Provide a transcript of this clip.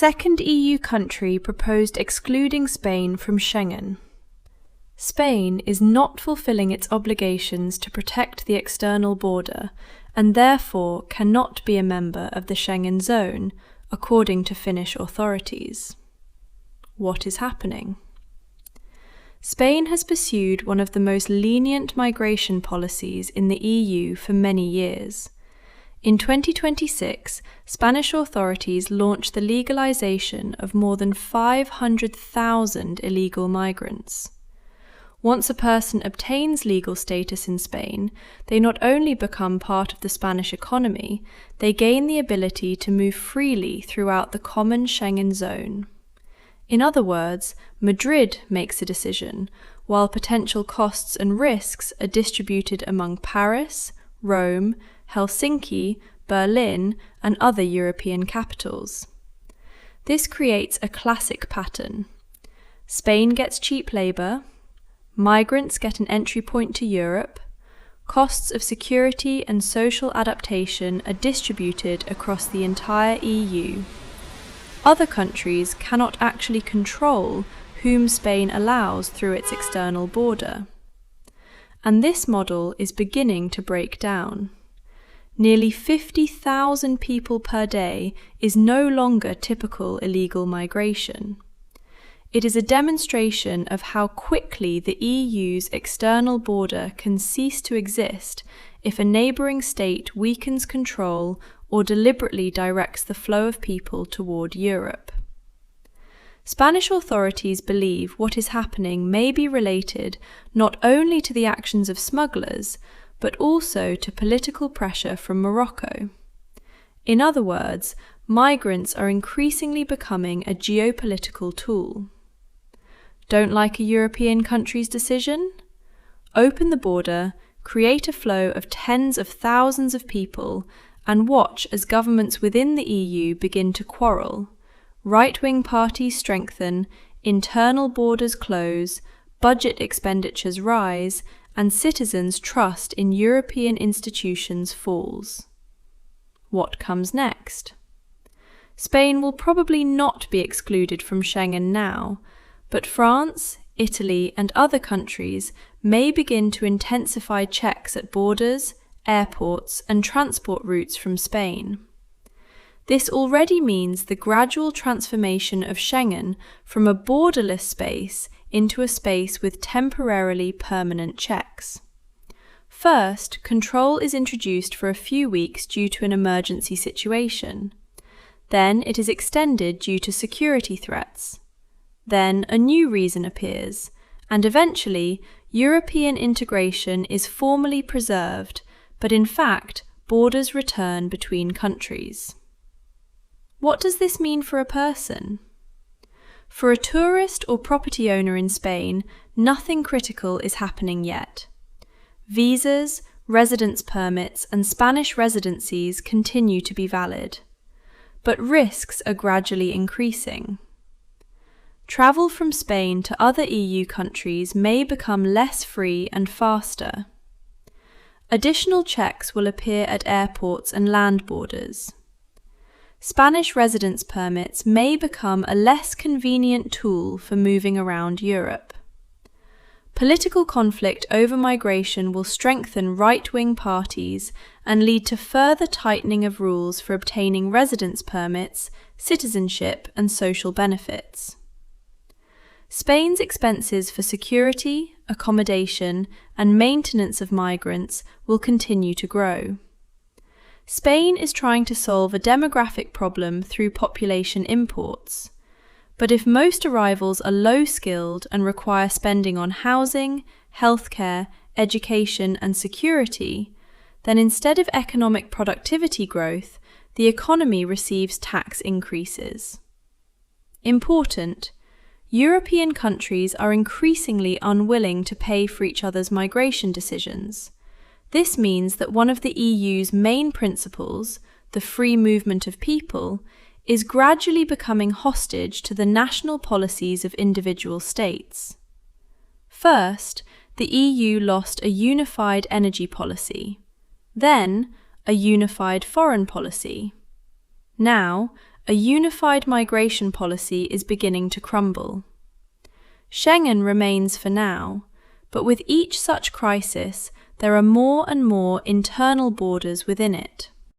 second EU country proposed excluding Spain from Schengen. Spain is not fulfilling its obligations to protect the external border and therefore cannot be a member of the Schengen zone, according to Finnish authorities. What is happening? Spain has pursued one of the most lenient migration policies in the EU for many years. In 2026, Spanish authorities launched the legalization of more than 500,000 illegal migrants. Once a person obtains legal status in Spain, they not only become part of the Spanish economy, they gain the ability to move freely throughout the common Schengen zone. In other words, Madrid makes a decision, while potential costs and risks are distributed among Paris, Rome, Helsinki, Berlin, and other European capitals. This creates a classic pattern. Spain gets cheap labour, migrants get an entry point to Europe, costs of security and social adaptation are distributed across the entire EU. Other countries cannot actually control whom Spain allows through its external border. And this model is beginning to break down. Nearly 50,000 people per day is no longer typical illegal migration. It is a demonstration of how quickly the EU's external border can cease to exist if a neighbouring state weakens control or deliberately directs the flow of people toward Europe. Spanish authorities believe what is happening may be related not only to the actions of smugglers, but also to political pressure from Morocco. In other words, migrants are increasingly becoming a geopolitical tool. Don't like a European country's decision? Open the border, create a flow of tens of thousands of people, and watch as governments within the EU begin to quarrel. Right-wing parties strengthen, internal borders close, budget expenditures rise, and citizens' trust in European institutions falls. What comes next? Spain will probably not be excluded from Schengen now, but France, Italy, and other countries may begin to intensify checks at borders, airports, and transport routes from Spain. This already means the gradual transformation of Schengen from a borderless space into a space with temporarily permanent checks. First, control is introduced for a few weeks due to an emergency situation. Then it is extended due to security threats. Then a new reason appears, and eventually European integration is formally preserved, but in fact borders return between countries. What does this mean for a person? For a tourist or property owner in Spain, nothing critical is happening yet. Visas, residence permits, and Spanish residencies continue to be valid. But risks are gradually increasing. Travel from Spain to other EU countries may become less free and faster. Additional checks will appear at airports and land borders. Spanish residence permits may become a less convenient tool for moving around Europe. Political conflict over migration will strengthen right-wing parties and lead to further tightening of rules for obtaining residence permits, citizenship, and social benefits. Spain's expenses for security, accommodation, and maintenance of migrants will continue to grow. Spain is trying to solve a demographic problem through population imports. But if most arrivals are low-skilled and require spending on housing, healthcare, education, and security, then instead of economic productivity growth, the economy receives tax increases. Important: European countries are increasingly unwilling to pay for each other's migration decisions. This means that one of the EU's main principles, the free movement of people, is gradually becoming hostage to the national policies of individual states. First, the EU lost a unified energy policy, then a unified foreign policy. Now, a a unified migration policy is beginning to crumble. Schengen remains for now, but with each such crisis, there are more and more internal borders within it.